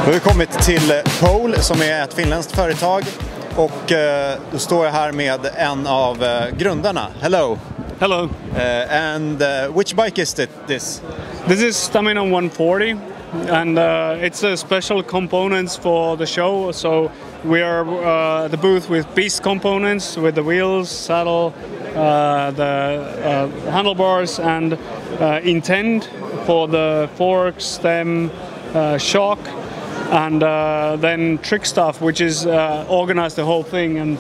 Då har vi kommit till Pole som är ett finländskt företag och då står jag här med en av grundarna. Hello. Hello. And which bike is this? This is Stamina 140 and it's a special components for the show. So we are the booth with beast components with the wheels, saddle, the handlebars and intent for the fork, stem, shock. And then trick stuff, which is organize the whole thing, and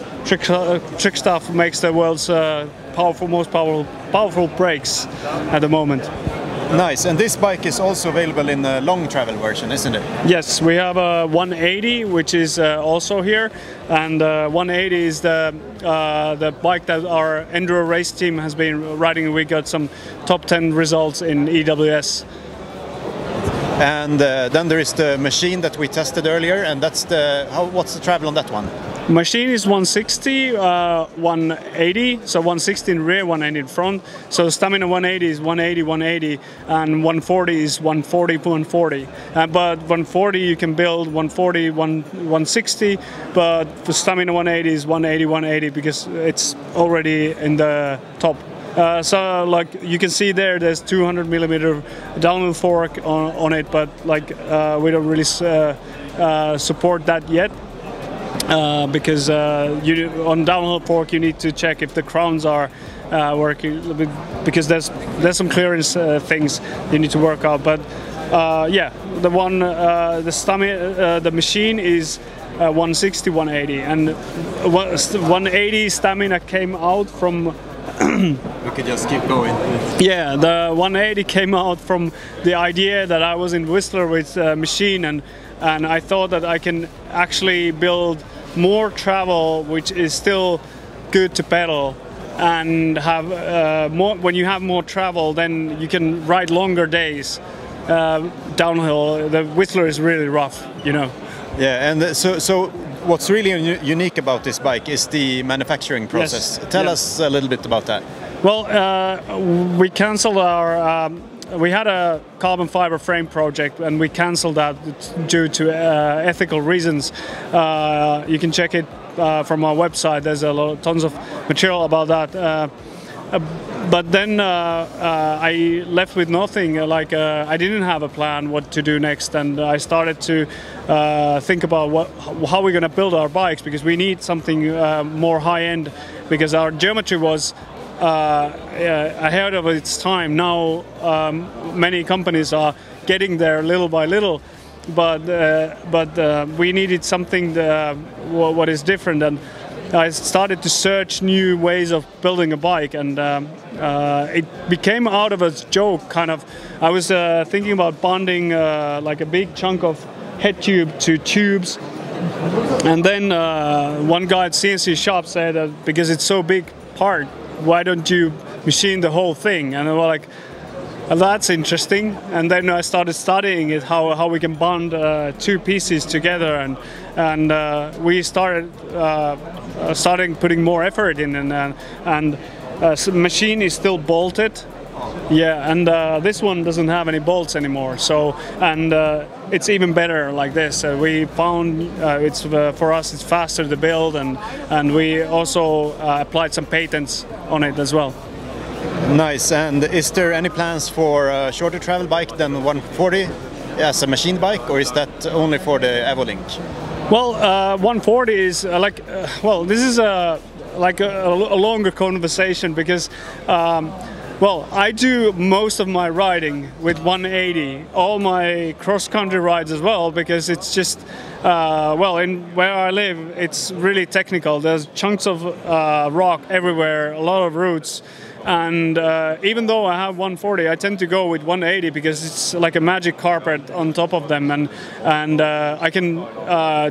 trick stuff makes the world's most powerful brakes at the moment. Nice, and this bike is also available in a long travel version, isn't it? Yes, we have a 180, which is also here, and 180 is the bike that our enduro race team has been riding. We got some top 10 results in EWS. And then there is the machine that we tested earlier, and that's what's the travel on that one? Machine is 160, 180, so 160 in rear, 180 in front. So Stamina 180 is 180, 180, and 140 is 140, 140. But 140 you can build 140, 160, but the Stamina 180 is 180, 180 because it's already in the top. So like you can see there's 200 millimeter downhill fork on it, but like we don't really support that yet because on downhill fork you need to check if the crowns are working, because there's some clearance things you need to work out. But yeah, the machine is 160, 180, and 180 Stamina came out from. We could just keep going. Yeah, the 180 came out from the idea that I was in Whistler with a machine, and I thought that I can actually build more travel, which is still good to pedal, and have more. When you have more travel, then you can ride longer days downhill. The Whistler is really rough, you know. Yeah, and so what's really unique about this bike is the manufacturing process. Yes. Tell us a little bit about that. Well, we cancelled our. We had a carbon fiber frame project, and we cancelled that due to ethical reasons. You can check it from our website. There's tons of material about that. But then I left with nothing. Like I didn't have a plan what to do next, and I started to think about how we're going to build our bikes, because we need something more high end, because our geometry was ahead of its time. Now many companies are getting there little by little, but we needed something what is different, and I started to search new ways of building a bike, and it became out of a joke, kind of. I was thinking about bonding like a big chunk of head tube to tubes, and then one guy at CNC shop said that because it's so big part, why don't you machine the whole thing? And I was like, well, that's interesting. And then I started studying it, how we can bond two pieces together, and we started putting more effort in, and machine is still bolted. Yeah, and this one doesn't have any bolts anymore. So, and it's even better like this. We found it's for us it's faster to build, and we also applied some patents on it as well. Nice. And is there any plans for a shorter travel bike than 140 as a machine bike, or is that only for the Evolink? Well, 140 is well, this is like a longer conversation, because well, I do most of my riding with 180, all my cross-country rides as well, because it's just well, in where I live, it's really technical. There's chunks of rock everywhere, a lot of roots. And even though I have 140, I tend to go with 180 because it's like a magic carpet on top of them, and I can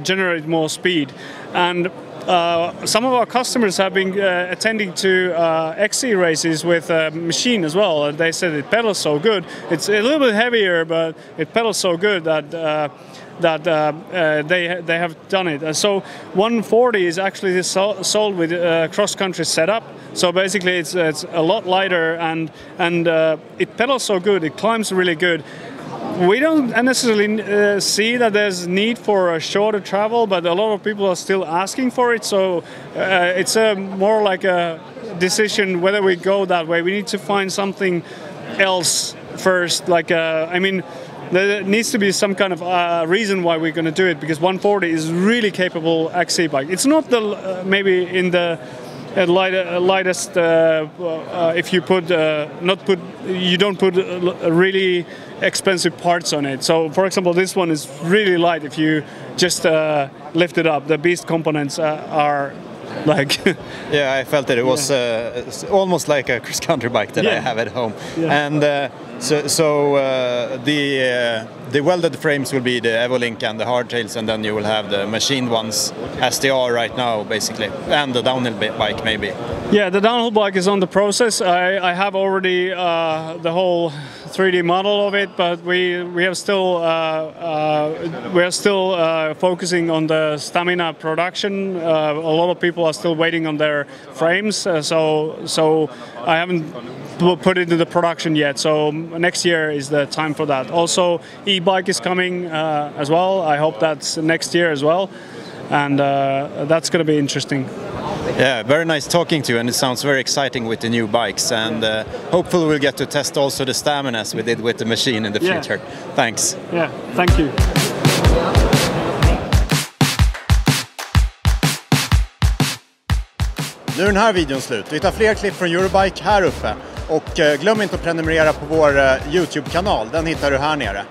generate more speed. And some of our customers have been attending to XC races with a machine as well, and they said it pedals so good. It's a little bit heavier, but it pedals so good that they have done it. So 140 is actually sold with cross-country setup. So basically, it's a lot lighter, and it pedals so good. It climbs really good. We don't necessarily see that there's need for a shorter travel, but a lot of people are still asking for it. So it's more like a decision whether we go that way. We need to find something else first. Like I mean, there needs to be some kind of reason why we're going to do it, because 140 is really capable XC bike. It's not the maybe in the lightest if you put you don't put really expensive parts on it. So for example, this one is really light if you just lift it up. The beast components are like yeah, I felt that it was almost like a cross-country bike that I have at home. And the welded frames will be the Evolink and the hardtails, and then you will have the machined ones as they are right now, basically, and the downhill bike maybe. Yeah, the downhill bike is on the process. I have already the whole 3D model of it, but we are still focusing on the stamina production. A lot of people are still waiting on their frames, so I haven't put it into the production yet. So next year is the time for that. Also, e-bike is coming as well. I hope that's next year as well, and that's going to be interesting. Yeah, very nice talking to you, and it sounds very exciting with the new bikes, and hopefully we'll get to test also the stamina as we did with the machine in the future. Thanks. Yeah, thank you. Nu är den här videon slut. Vi tar fler klipp från Eurobike här uppe, och glöm inte att prenumerera på vår YouTube-kanal. Den hittar du här nere.